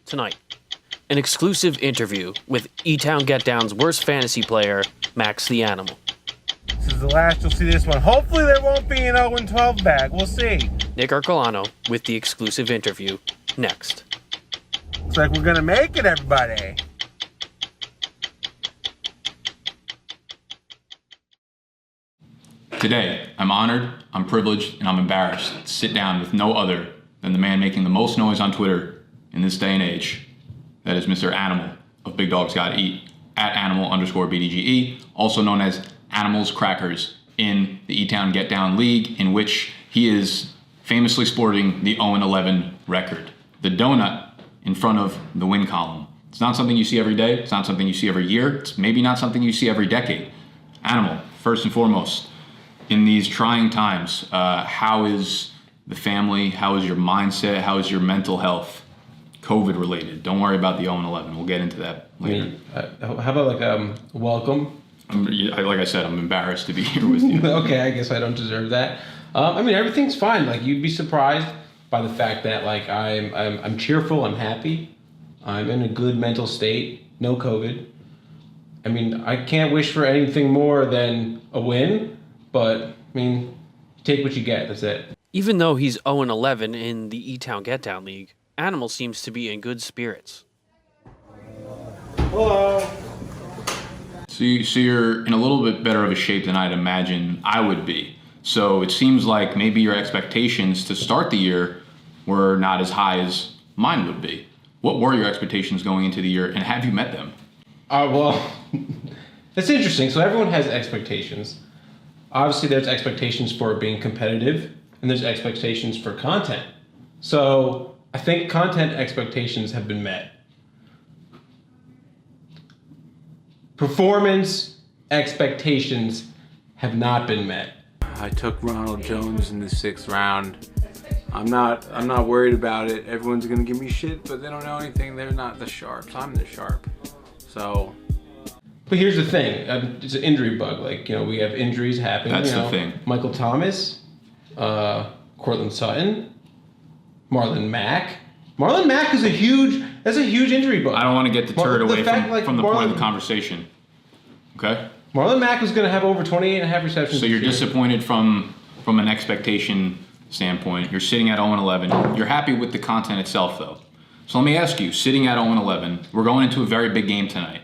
Tonight, an exclusive interview with E-Town Get Down's worst fantasy player, Max the Animal. This is the last you'll see this one. Hopefully there won't be an 0-12 bag. We'll see. Nick Arcolano with the exclusive interview next. Looks like we're going to make it, everybody. Today, I'm honored, I'm privileged, and I'm embarrassed to sit down with no other than the man making the most noise on Twitter in this day and age. That is Mr. Animal of Big Dogs Gotta Eat, at Animal_bdge, also known as Animals Crackers, in the E-Town Get Down League, in which he is famously sporting the 0-11 record. The donut in front of the win column. It's not something you see every day. It's not something you see every year. It's maybe not something you see every decade. Animal, first and foremost, in these trying times, how is the family? How is your mindset? How is your mental health? COVID related. Don't worry about the 0-11. We'll get into that later. How about welcome? Like I said, I'm embarrassed to be here with you. Okay, I guess I don't deserve that. Everything's fine. Like, you'd be surprised by the fact that I'm cheerful. I'm happy. I'm in a good mental state. No COVID. I can't wish for anything more than a win. But, take what you get. That's it. Even though he's 0-11 in the E-Town Get Down League, Animal seems to be in good spirits. Hello. So you're in a little bit better of a shape than I'd imagine I would be. So it seems like maybe your expectations to start the year were not as high as mine would be. What were your expectations going into the year, and have you met them? That's interesting. So everyone has expectations. Obviously, there's expectations for being competitive, and there's expectations for content. So I think content expectations have been met. Performance expectations have not been met. I took Ronald Jones in the 6th round. I'm not worried about it. Everyone's gonna give me shit, but they don't know anything. They're not the sharps. I'm the sharp. So. But here's the thing, it's an injury bug. We have injuries happening. That's the thing. Michael Thomas, Cortland Sutton, Marlon Mack. Marlon Mack is a huge injury bug. I don't want to get deterred away from the point of the Marlon, conversation. Okay? Marlon Mack was going to have over 28.5 receptions. So you're disappointed from an expectation standpoint. You're sitting at 0-11. You're happy with the content itself, though. So let me ask you, sitting at 0-11, we're going into a very big game tonight.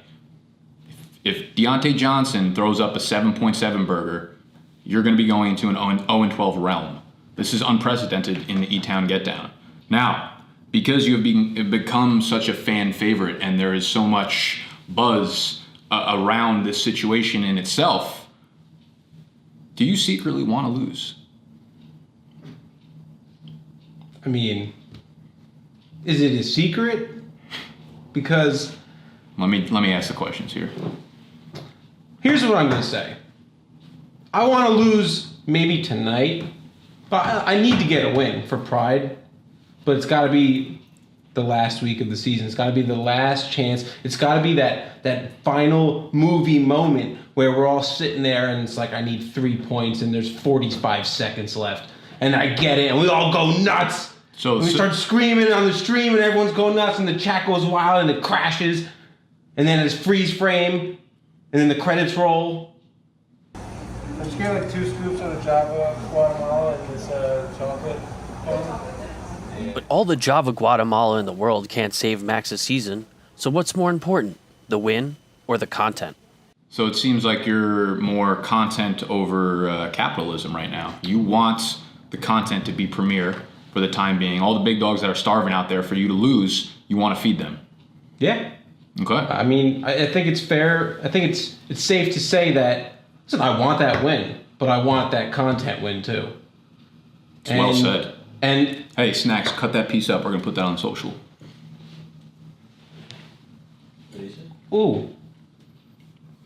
If Deontay Johnson throws up a 7.7 burger, you're going to be going into an 0-12 realm. This is unprecedented in the E-Town Get Down. Now, because you have become such a fan favorite and there is so much buzz around this situation in itself, do you secretly want to lose? Is it a secret? Because... Let me ask the questions here. Here's what I'm going to say. I want to lose maybe tonight, but I need to get a win for pride. But it's got to be the last week of the season. It's got to be the last chance. It's got to be that final movie moment where we're all sitting there and it's like, I need 3 points and there's 45 seconds left. And I get it and we all go nuts. And we start screaming on the stream and everyone's going nuts and the chat goes wild and it crashes. And then it's freeze frame, and then the credits roll. I'm just getting 2 scoops of Java Guatemala and this chocolate cone. But all the Java Guatemala in the world can't save Max's season. So what's more important, the win or the content? So it seems like you're more content over capitalism right now. You want the content to be premier for the time being. All the big dogs that are starving out there for you to lose, you want to feed them. Yeah. Okay. I think it's fair. I think it's safe to say that, listen, I want that win, but I want that content win too. Well said. And hey, Snacks, cut that piece up. We're going to put that on social. Ooh.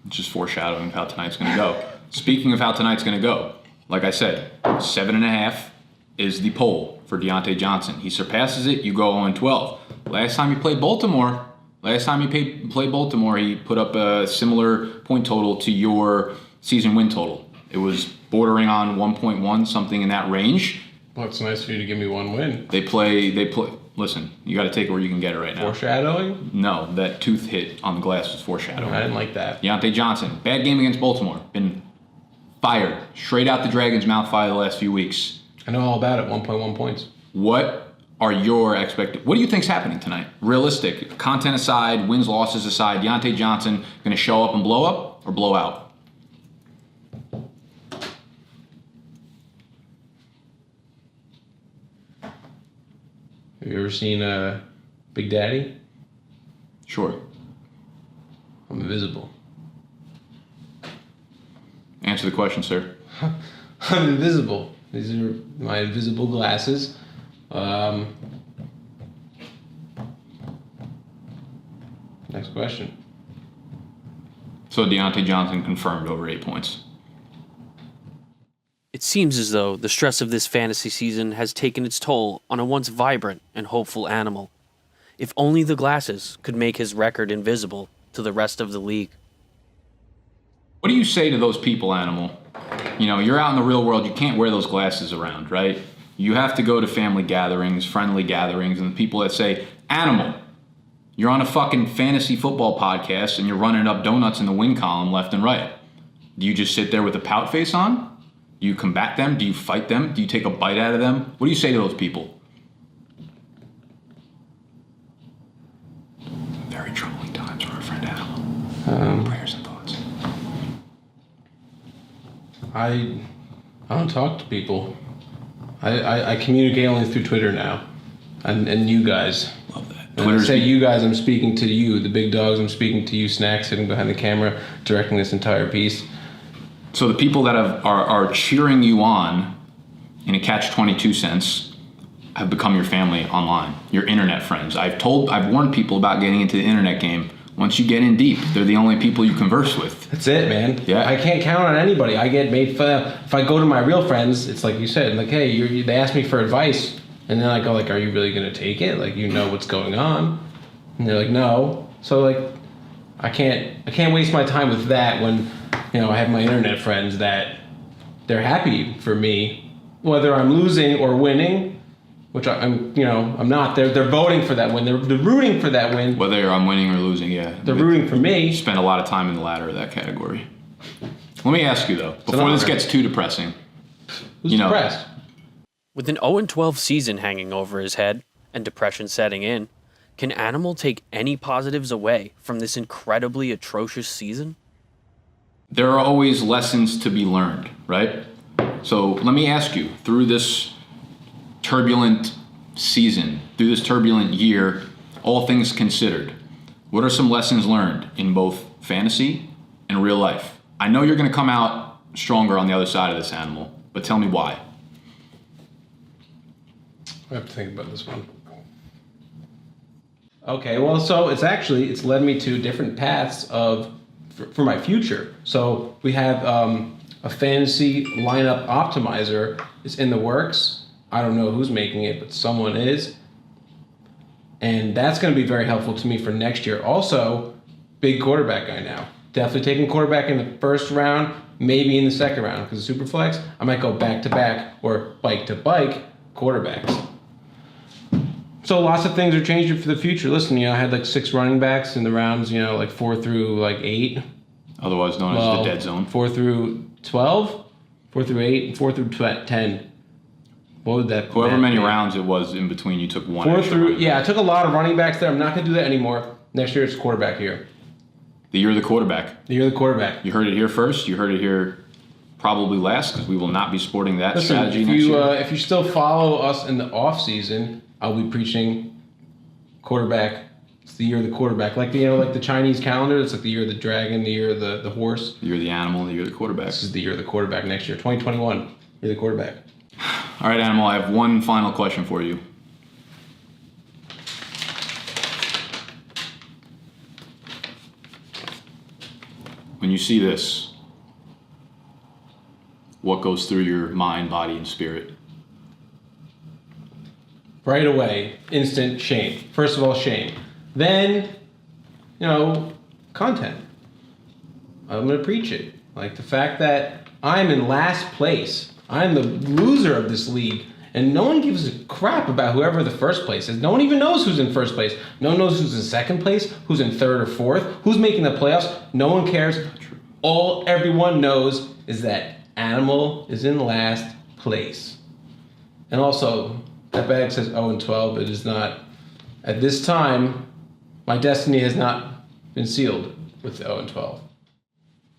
It's just foreshadowing of how tonight's going to go. Speaking of how tonight's going to go, like I said, 7.5 is the poll for Deontay Johnson. He surpasses it, you go 0-12. Last time he played Baltimore, he put up a similar point total to your season win total. It was bordering on 1.1, something in that range. Well, it's nice for you to give me one win. They play. listen, you got to take it where you can get it right now. Foreshadowing? No, that tooth hit on the glass was foreshadowing. I didn't like that. Deontay Johnson, bad game against Baltimore. Been fired straight out the Dragon's mouth fire the last few weeks. I know all about it. 1.1 points. What are your expectations? What do you think's happening tonight? Realistic, content aside, wins, losses aside, Deontay Johnson going to show up and blow up or blow out? Have you ever seen Big Daddy? Sure. I'm invisible. Answer the question, sir. I'm invisible. These are my invisible glasses. Next question. So Deontay Johnson confirmed over 8 points. It seems as though the stress of this fantasy season has taken its toll on a once vibrant and hopeful Animal. If only the glasses could make his record invisible to the rest of the league. What do you say to those people, Animal? You know, you're out in the real world, you can't wear those glasses around, right? You have to go to family gatherings, friendly gatherings, and the people that say, Animal, you're on a fucking fantasy football podcast and you're running up donuts in the win column left and right. Do you just sit there with a pout face on? Do you combat them? Do you fight them? Do you take a bite out of them? What do you say to those people? Very troubling times for our friend Animal. Prayers and thoughts. I don't talk to people. I communicate only through Twitter now, and you guys. Love that. When I say you guys, I'm speaking to you, the big dogs. I'm speaking to you, Snack, sitting behind the camera, directing this entire piece. So the people that are cheering you on in a catch-22 sense have become your family online, your internet friends. I've warned people about getting into the internet game. Once you get in deep, they're the only people you converse with. That's it, man. Yeah. I can't count on anybody. I get made fun of. If I go to my real friends, it's like you said, like, hey, they ask me for advice, and then I go like, are you really gonna take it? Like, you know what's going on? And they're like, no. So like, I can't waste my time with that when, you know, I have my internet friends that they're happy for me, whether I'm losing or winning. Which I'm not. They're voting for that win. They're rooting for that win. Whether I'm winning or losing, yeah. They're rooting for me. Spend a lot of time in the latter of that category. Let me ask you, though, before this gets too depressing. Who's depressed? With an 0-12 season hanging over his head and depression setting in, can Animal take any positives away from this incredibly atrocious season? There are always lessons to be learned, right? So let me ask you, through this turbulent season, through this turbulent year, all things considered, what are some lessons learned in both fantasy and real life? I know you're going to come out stronger on the other side of this, Animal, but tell me why. I have to think about this one. Okay, well, so it's led me to different paths for my future. So we have a fantasy lineup optimizer is in the works. I don't know who's making it, but someone is. And that's going to be very helpful to me for next year. Also, big quarterback guy now. Definitely taking quarterback in the first round, maybe in the second round. Because of Superflex, I might go back-to-back or bike-to-bike quarterbacks. So lots of things are changing for the future. Listen, I had like 6 running backs in the rounds, like 4 through like 8. Otherwise known as the dead zone. 4 through 12, 4 through 8, and 4 through 10. What would that? However many rounds it was in between, you took one. 4 through, I took a lot of running backs there. I'm not going to do that anymore. Next year it's quarterback year. The year of the quarterback. The year of the quarterback. You heard it here first. You heard it here probably last, because we will not be sporting that strategy if next year. If you still follow us in the off season, I'll be preaching quarterback. It's the year of the quarterback, like the Chinese calendar. It's like the year of the dragon, the year of the horse. The year of the animal, the year of the quarterback. This is the year of the quarterback next year, 2021. Year of the quarterback. All right, Animal, I have one final question for you. When you see this, what goes through your mind, body, and spirit? Right away, instant shame. First of all, shame. Then, content. I'm going to preach it. Like the fact that I'm in last place. I'm the loser of this league. And no one gives a crap about whoever the first place is. No one even knows who's in first place. No one knows who's in second place, who's in third or fourth, who's making the playoffs. No one cares. All everyone knows is that Animal is in last place. And also, that bag says 0-12. It is not. At this time, my destiny has not been sealed with 0-12.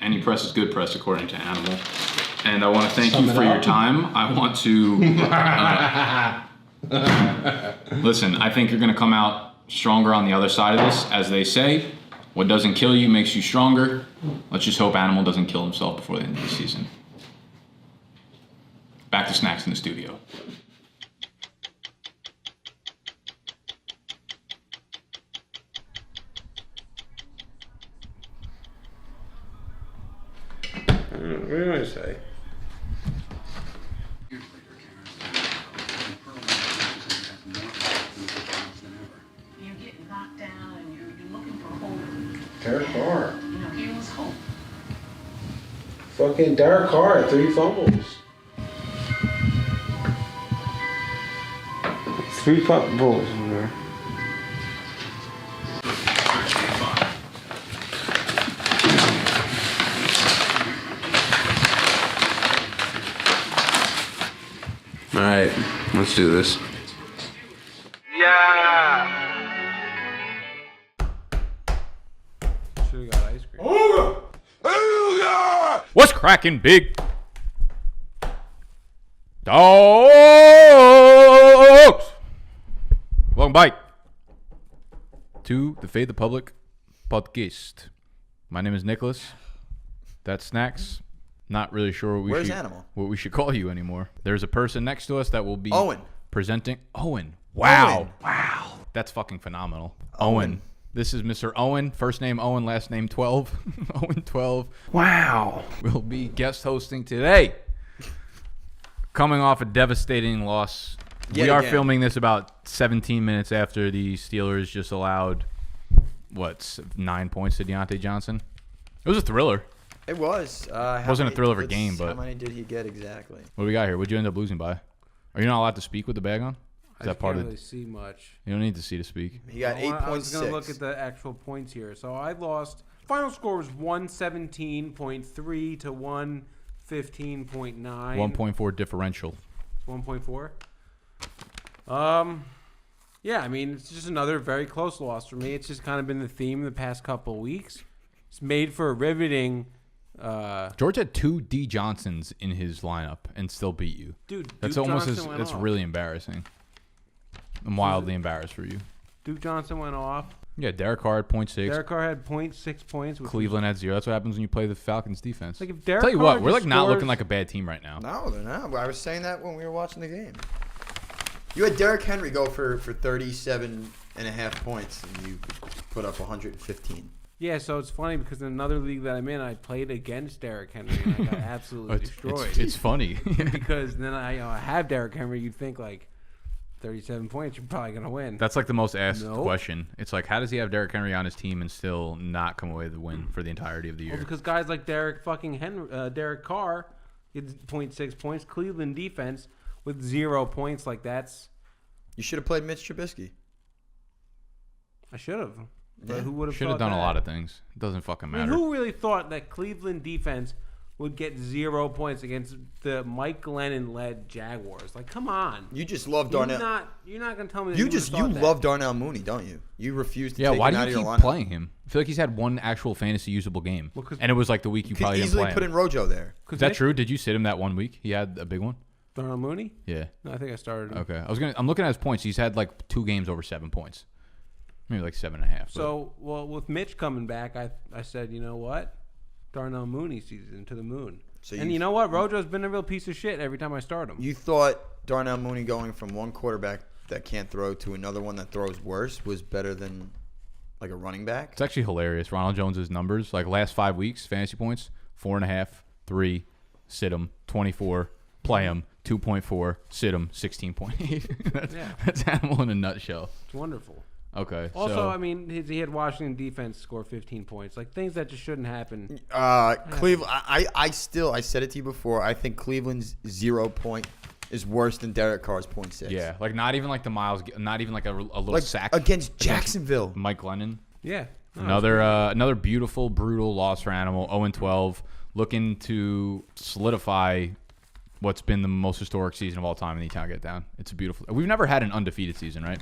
Any press is good press, according to Animal. And I want to thank you for your time. I want to... listen, I think you're going to come out stronger on the other side of this. As they say, what doesn't kill you makes you stronger. Let's just hope Animal doesn't kill himself before the end of the season. Back to Snacks in the studio. What do you want to say? You're getting knocked down and you're looking for hope. Derek Carr. You know, here was hope. Fucking Derek Carr at 3 fumbles. 3 fumbles in there. All right, let's do this. Should've got ice cream. What's cracking, big dogs? Welcome back to the Fade the Public podcast. My name is Nicholas. That's Snacks. Not really sure Where's Animal? What we should call you anymore. There's a person next to us that will be Owen. presenting. Owen. Wow. Owen. Wow. That's fucking phenomenal. Owen. This is Mr. Owen. First name Owen, last name 12. Owen 12. Wow. Will be guest hosting today. Coming off a devastating loss. Yet we are again. filming this about 17 minutes after the Steelers just allowed, 9 points to Deontay Johnson? It was a thriller. It was. It Wasn't a thrill of a game, but... How many did he get exactly? What do we got here? What'd you end up losing by? Are you not allowed to speak with the bag on? Is that part can't of really the... see much. You don't need to see to speak. He got 8.6. I was gonna look at the actual points here. So I lost. Final score was 117.3 to 115.9. 1.4 differential. 1.4. Yeah, I mean, it's just another very close loss for me. It's just kind of been the theme the past couple of weeks. It's made for a riveting. George had 2 D Johnsons in his lineup and still beat you. Dude, That's Duke almost Johnson went that's off. really embarrassing. I'm wildly embarrassed for you. Duke Johnson went off. Yeah, Derek Carr had 0.6. Derek Carr had 0.6 points. Which Cleveland had 0. That's what happens when you play the Falcons defense. Like if Derek Tell you Carr what, we're just like not scores- looking like a bad team right now. No, they're not. I was saying that when we were watching the game. You had Derrick Henry go for 37.5 points, and you put up 115. Yeah, so it's funny because in another league that I'm in, I played against Derrick Henry and I got absolutely destroyed. It's funny. Because then I have Derrick Henry, you'd think like 37 points, you're probably gonna win. That's like the most asked Nope. question. It's like, how does he have Derrick Henry on his team and still not come away with the win for the entirety of the year? Well, because guys like Derek Carr gets 0.6 points. Cleveland defense with 0 points, like that's. You should have played Mitch Trubisky. I should have. But Yeah. who would have? Should have done a lot of things. It doesn't fucking I matter. mean, who really thought that Cleveland defense would get 0 points against the Mike Glennon-led Jaguars? Like, come on. You just love Darnell. You're not gonna tell me that You would've just thought that. love Darnell Mooney, don't you? You refuse to Yeah, take why him do out you of your keep lineup. playing him? I feel like he's had one actual fantasy usable game, Well, 'cause- and it was like the week you You could probably didn't easily play put him. in Rojo there. Is that true? Did you sit him that 1 week? He had a big one. Darnell Mooney? Yeah. No, I think I started him. Okay. I'm looking at his points. He's had like 2 games over 7 points. Maybe like 7.5. So, well, with Mitch coming back, I said, you know what? Darnell Mooney season to the moon. So And you know what? Rojo's been a real piece of shit every time I start him. You thought Darnell Mooney going from one quarterback that can't throw to another one that throws worse was better than like a running back? It's actually hilarious. Ronald Jones's numbers, like last 5 weeks, fantasy points, 4.5, 3, sit him, 24, play him, 2.4, sit him, 16.8. That's Animal in a nutshell. It's wonderful. Okay. Also, so, I mean, he had Washington defense score 15 points. Like, things that just shouldn't happen. Cleveland. I said it to you before. I think Cleveland's 0 point is worse than Derek Carr's 0.6. Yeah, like not even like the Miles, not even like a little Like sack against Jacksonville. Mike Glennon. Yeah. No, Another beautiful, brutal loss for Animal. 0-12, looking to solidify what's been the most historic season of all time in the Italian Get Down. It's a beautiful. We've never had an undefeated season, right?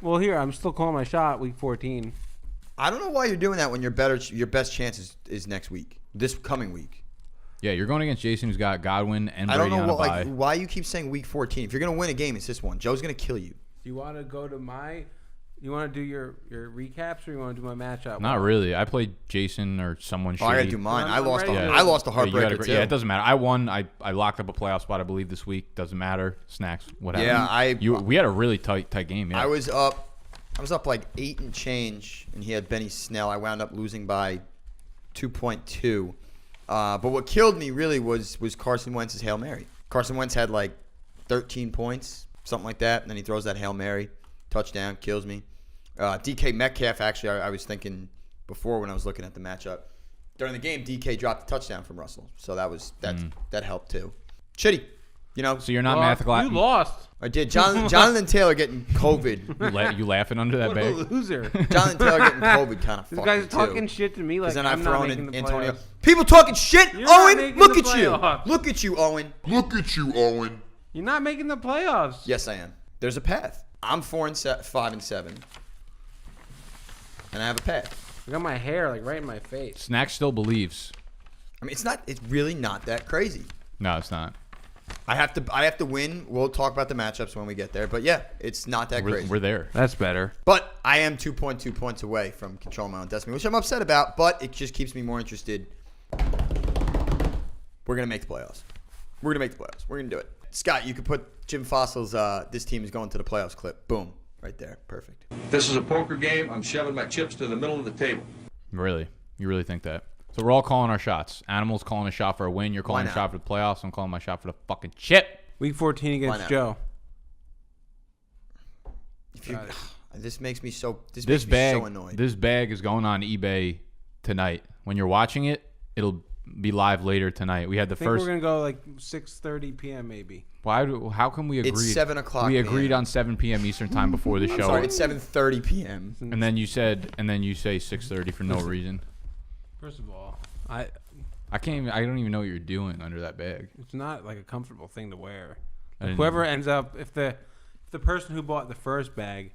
Well, here I'm still calling my shot. Week 14. I don't know why you're doing that when your best chance is next week, this coming week. Yeah, you're going against Jason, who's got Godwin and I Brady don't know on a bye. why you keep saying week 14. If you're gonna win a game, it's this one. Joe's gonna kill you. Do you want to go to my? You want to do your recaps or you want to do my matchup? Not really. I played Jason or someone shitty. I gotta do mine. I'm I lost. ready. I lost a Yeah, you heartbreaker too. Yeah, it doesn't matter. I won. I locked up a playoff spot, I believe, this week. Doesn't matter. Snacks, whatever. Yeah, we had a really tight game. Yeah. I was up like 8 and change, and he had Benny Snell. I wound up losing by 2.2. But what killed me really was Carson Wentz's Hail Mary. Carson Wentz had like 13 points, something like that, and then he throws that Hail Mary, touchdown, kills me. DK Metcalf, actually, I was thinking before when I was looking at the matchup. During the game, DK dropped a touchdown from Russell, so that helped too. Shitty, you know. So you're not mathematical. You lost. I did. Jonathan Taylor getting COVID. You laughing under that What a bag? loser. Jonathan Taylor getting COVID kind of This fucked guy's me talking too. shit to me like Because then I'm I've not thrown making in the Antonio. playoffs. People talking shit. You're not Owen, making look the at you. playoffs. Look at you, Owen. Look at you, Owen. You're not making the playoffs. Yes, I am. There's a path. I'm 5 and 7, and I have a path. I got my hair like right in my face. Snack still believes. I mean, it's really not that crazy. No, it's not. I have to win. We'll talk about the matchups when we get there. But yeah, it's not that crazy. We're there. That's better. But I am 2.2 points away from controlling my own destiny, which I'm upset about. But it just keeps me more interested. We're gonna make the playoffs. We're gonna do it. Scott, you could put Jim Fossil's "This team is going to the playoffs" clip. Boom, right there, perfect. This is a poker game. I'm shoving my chips to the middle of the table. Really? You really think that? So we're all calling our shots. Animal's calling a shot for a win. You're calling a not? shot for the playoffs. I'm calling my shot for the fucking chip. Week 14 Why against not? Joe. If you, this makes me so. This This makes me bag, so annoyed. this bag is going on eBay tonight. When you're watching it, it'll be live later tonight. We had the I think first. we're gonna go like 6:30 p.m. maybe. How can we agree? It's 7 o'clock. We PM. agreed on 7 p.m. Eastern time before the show. Sorry, it's 7:30 p.m. And then you say 6:30 for no reason. First of all, I don't even know what you're doing under that bag. it's not like a comfortable thing to wear. I didn't- Whoever ends up, if the person who bought the first bag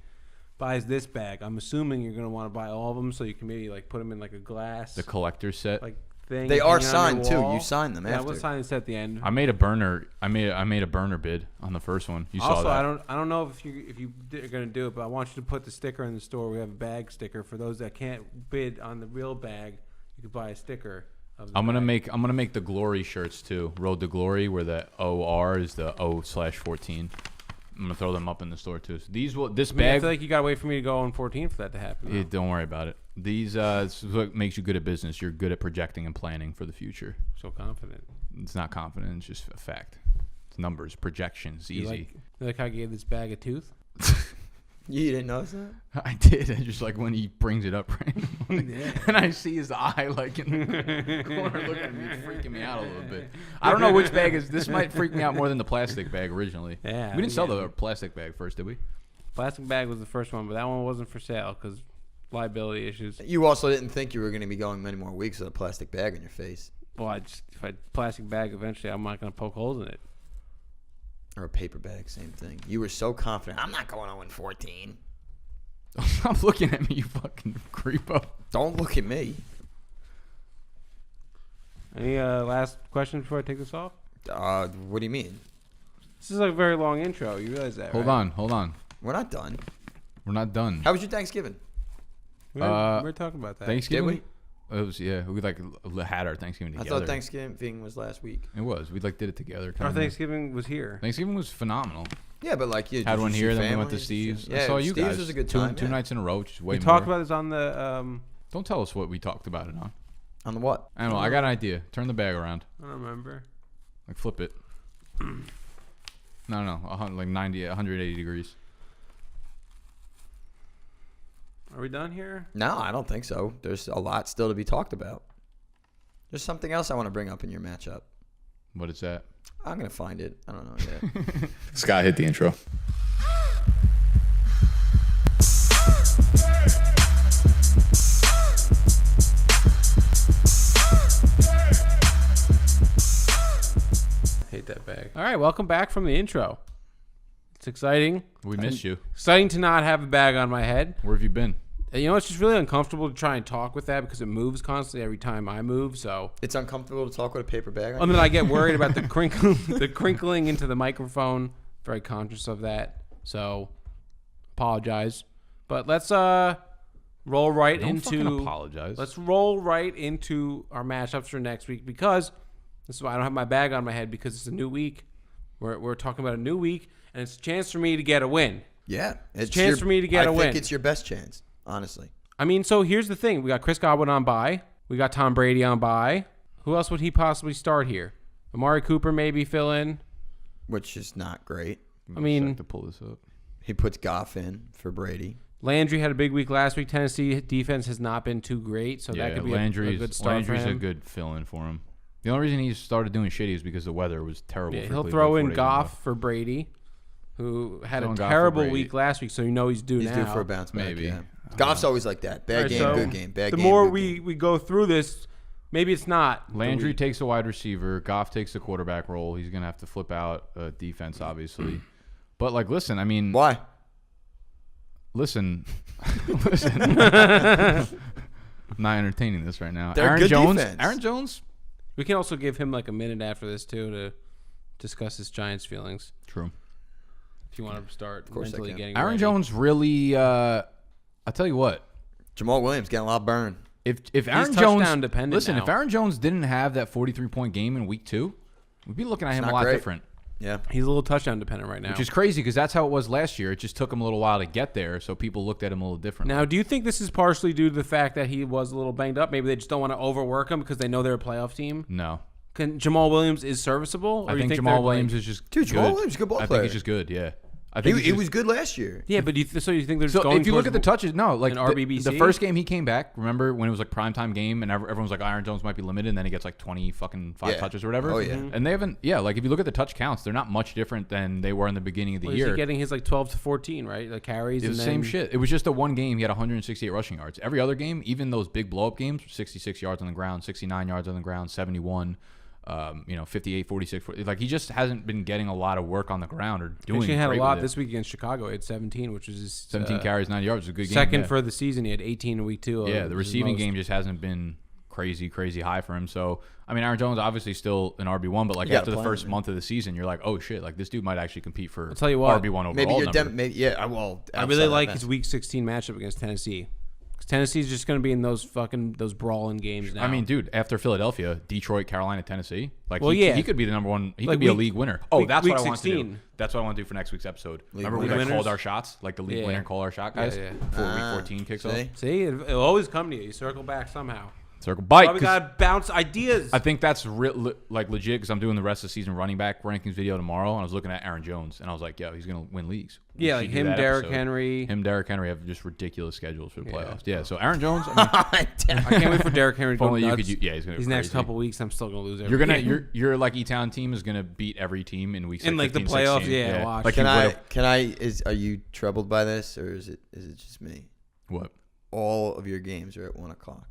buys this bag, I'm assuming you're gonna want to buy all of them so you can maybe like put them in like a glass The collector's set. like thing. They are hanging on signed your too. wall. You signed them Yeah, after. we'll sign this at the end. I made a burner. I made a burner bid on the first one. You saw Also, that. I don't know if you are gonna do it, but I want you to put the sticker in the store. We have a bag sticker for those that can't bid on the real bag. You could buy a sticker. Of the I'm gonna bag. make the glory shirts too. Road to Glory, where the OR is the O/14. I'm gonna throw them up in the store too. So this I mean, I bag. feel like you gotta wait for me to go on 14 for that to happen. Yeah, don't worry about it. This is what makes you good at business. You're good at projecting and planning for the future. So confident. It's not confident. It's just a fact. It's numbers, projections, You easy. like how I gave this bag a tooth? You didn't notice that? I did. I just like when he brings it up randomly, and I see his eye like in the corner looking at me, it's freaking me out a little bit. I don't know which bag is. This might freak me out more than the plastic bag originally. Yeah, we didn't sell yeah. the plastic bag first, did we? Plastic bag was the first one, but that one wasn't for sale because liability issues. You also didn't think you were going to be going many more weeks with a plastic bag on your face. Well, if I plastic bag eventually, I'm not gonna poke holes in it. Or a paper bag, same thing. You were so confident. I'm not going 0-14. Stop looking at me, you fucking creepo. Don't look at me. Any last questions before I take this off? What do you mean? This is like a very long intro. You realize that? Hold right? on. We're not done. We're not done. How was your Thanksgiving? We were talking about that. Thanksgiving? Did we? It was, yeah. We like had our Thanksgiving I together. thought Thanksgiving was last week. It was. We like did it together. Our kinda. Thanksgiving was here. Thanksgiving was phenomenal. Yeah, but like you Had did one you here, see then we went to family? Steve's. Yeah, I saw you Steve's guys. was a good two time. two yeah. nights in a row, which is way We more. talked about this on the. Don't tell us what we talked about it on. On the what? I don't know. I got an idea. Turn the bag around. I don't remember. Like flip it. No, 180 degrees. Are we done here? No, I don't think so. There's a lot still to be talked about. There's something else I want to bring up in your matchup. What is that? I'm gonna find it. I don't know yet. Scott, hit the intro. Hate that bag. All right, welcome back from the intro. It's exciting. We missed you. Exciting to not have the bag on my head. Where have you been? You know, it's just really uncomfortable to try and talk with that because it moves constantly every time I move. So It's uncomfortable to talk with a paper bag on. and then I get worried about the crinkling into the microphone. Very conscious of that. So apologize. But let's roll right Don't fucking into apologize. Let's roll right into our matchups for next week because this is why I don't have my bag on my head because it's a new week. We're talking about a new week and it's a chance for me to get a win. Yeah, It's a chance for me to get a win. I think it's your best chance, honestly. I mean, so here's the thing. We got Chris Godwin on bye. We got Tom Brady on bye. Who else would he possibly start here? Amari Cooper maybe fill in. Which is not great. I mean, to pull this up. He puts Goff in for Brady. Landry had a big week last week. Tennessee defense has not been too great, so that could be a good start for him. Landry's a good fill-in for him. The only reason he started doing shitty is because the weather was terrible. Yeah, for he'll Cleveland throw 4 in days Goff for Brady, who had Throwing a Goff for terrible Brady. week last week, so you know he's due He's now. due for a bounce back. Maybe. Yeah. Goff's always like that. Bad All right, game, so good game. Bad the game. more good we game. go through this, maybe it's not. the Landry week. takes a wide receiver. Goff takes the quarterback role. He's going to have to flip out defense, obviously. But, like, listen, I mean. Why? Listen. I'm not entertaining this right now. They're Aaron good Jones. defense. Aaron Jones. We can also give him like a minute after this too to discuss his Giants feelings. True. If you want to start course I mentally can. getting Aaron ready. Jones really. I'll tell you what. Jamal Williams getting a lot of burn. If Aaron touchdown Jones dependent listen, now. if Aaron Jones didn't have that 43-point game in week 2, we'd be looking at him a not lot great. different. Yeah. He's a little touchdown dependent right now. Which is crazy because that's how it was last year. It just took him a little while to get there, so people looked at him a little different. Now, do you think this is partially due to the fact that he was a little banged up? Maybe they just don't want to overwork him because they know they're a playoff team. No, Jamal Williams is serviceable? Or I you think they're Jamal Williams playing- is just Dude, Jamal good. Williams is a good ball I player. think he's just good. Yeah, I think He was good last year. Yeah, but so you think they're just So going if you look at the towards touches, no, like an the RBBC? first game he came back. Remember when it was like primetime game and everyone was like Aaron Jones might be limited, and then he gets like 5 Yeah. touches or whatever. Oh, yeah. And they haven't. Yeah, like if you look at the touch counts, they're not much different than they were in the beginning of the Well, year. Is he getting his like 12 to 14, right? The carries It was and the same then- shit. It was just a one game. He had 168 rushing yards. Every other game, even those big blow up games, 66 yards on the ground, 69 yards on the ground, 71. 58, 46. 40. Like he just hasn't been getting a lot of work on the ground or doing. Actually had a great lot with it. this week against Chicago. He had 17, which was his 17 carries, 9 yards. It was a good game. second yeah. for the season. He had 18 in week 2. Yeah, the which is receiving most. game just hasn't been crazy high for him. So, I mean, Aaron Jones obviously still an RB1, but like You gotta after the play first him, month of the season, you're like, oh shit, like this dude might actually compete for I'll tell you what, RB1 overall Maybe you're number. maybe yeah. Well, I really like his week 16 matchup against Tennessee. 'Cause Tennessee's just going to be in those brawling games now. I mean, dude, after Philadelphia, Detroit, Carolina, Tennessee, like Well, he yeah. could be the number one. He Like could be a week- league winner. Oh, week- that's week what I want to do. 16. That's what I want to do for next week's episode. Remember we winner. like Winners? called our shots, like the league Yeah. winner call our shot guys Yeah. before week 14 kicks off. See, it'll always come to you. You circle back somehow. Circle bite. Why we 'cause got to bounce ideas. I think that's like legit because I'm doing the rest of the season running back rankings video tomorrow, and I was looking at Aaron Jones, and I was like, yo, he's gonna win leagues. We Yeah, should like do him, that Derrick episode. Henry. Him, Derrick Henry have just ridiculous schedules for the Yeah. playoffs. Yeah, so Aaron Jones. I mean, I can't wait for Derrick Henry to if go only you nuts. could. Yeah, he's gonna. These go next crazy. couple weeks, I'm still gonna lose. Every You're gonna game. your like E-Town team is gonna beat every team in weeks In, like, the 15, playoffs, 16. yeah, watch. Like Can you I? would've- Can I? Are you troubled by this, or is it just me? What? All of your games are at 1:00.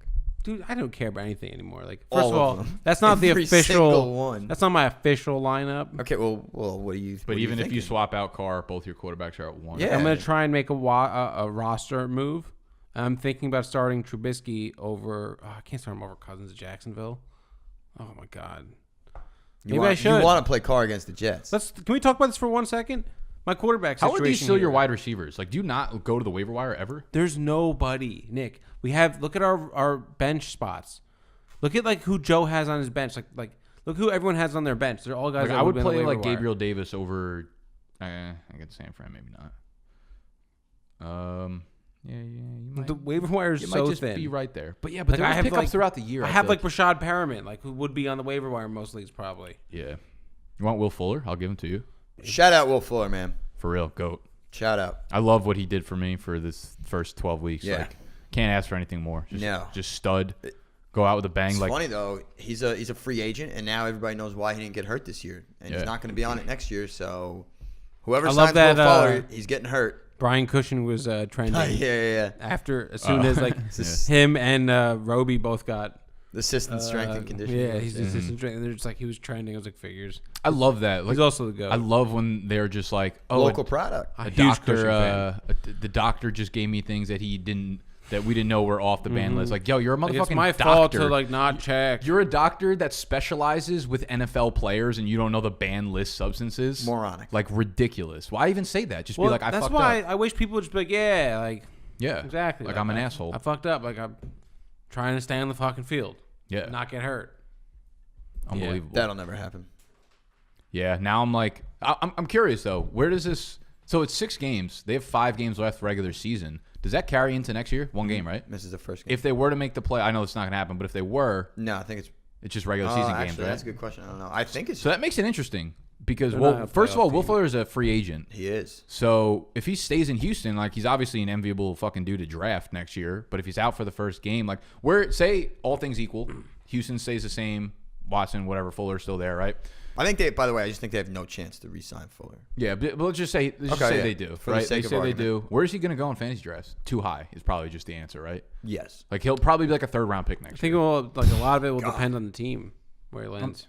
Dude, I don't care about anything anymore. Like, All first of of all, them. that's not the Every official single one. That's not my official lineup. Okay, well, what do you? But what are even if you thinking? swap out Carr, both your quarterbacks are at 1. Yeah. I'm gonna try and make a roster move. I'm thinking about starting Trubisky over. I can't start him over Cousins at Jacksonville. Oh my god. Maybe I should. You want to play Carr against the Jets? Can we talk about this for 1 second? My quarterback How situation. are these still your here. wide receivers? Like, do you not go to the waiver wire ever? There's nobody, Nick. Look at our bench spots. Look at like who Joe has on his bench. Like look who everyone has on their bench. They're all guys. Like, that I would would've been on play the like waiver wire. Gabriel Davis over. I get San Fran, maybe not. Yeah, you might. The waiver wire is You so might just thin. be right there. But yeah, but Like, there I was have pickups like throughout the year. I have like Rashad Perriman, like who would be on the waiver wire in most leagues probably. Yeah. You want Will Fuller? I'll give him to you. Shout out Will Fuller, man. For real, GOAT. Shout out. I love what he did for me for this first 12 weeks. Yeah. Like, can't ask for anything more. No. Just stud. go out with a bang. It's Like funny though. He's a free agent, and now everybody knows why he didn't get hurt this year, and he's not going to be on it next year. So whoever I signs love that, Will Fuller, he's getting hurt. Brian Cushing was trending. Yeah. As soon as like him and Roby both got The assistant strength and conditioning. Yeah, he's the assistant strength. And they're just like he was trending. I was like, figures. I love that. Like, he's also the goat. I love when they're just like, oh, Local product. A huge doctor, Cushing fan. the doctor just gave me things that we didn't know were off the ban list. Like, yo, you're a motherfucking It's my doctor. fault to like not check. You're a doctor that specializes with NFL players, and you don't know the ban list substances. Moronic. Like ridiculous. Why even say that? Just be like, I that's fucked why up. I wish people would just be like, yeah, like Yeah, exactly. Like I'm an asshole. I fucked up. Like I'm trying to stay on the fucking field. Yeah, not get hurt. Unbelievable. That'll never happen. Yeah. Now I'm like, I'm curious though. Where does this? So it's 6 games. They have 5 games left regular season. Does that carry into next year? 1 game, right? This is the first game. If they were to make the play, I know it's not going to happen, but if they were, No, I think it's just regular season actually, games, right? That's a good question. I don't know. I think it's So that makes it interesting because, They're well, not a first of all, playoff Will team. Fuller is a free agent. he is. So if he stays in Houston, like he's obviously an enviable fucking dude to draft next year. But if he's out for the first game, like say all things equal, Houston stays the same, Watson, whatever, Fuller's still there, right? I think they. By the way, I just think they have no chance to re-sign Fuller. Yeah, but let's just say they do, For the right? They sake of say they argument. do. Where is he going to go in fantasy drafts? Too high is probably just the answer, right? Yes. Like he'll probably be like a 3rd round pick next I think year. like a lot of it will depend on the team where he lands.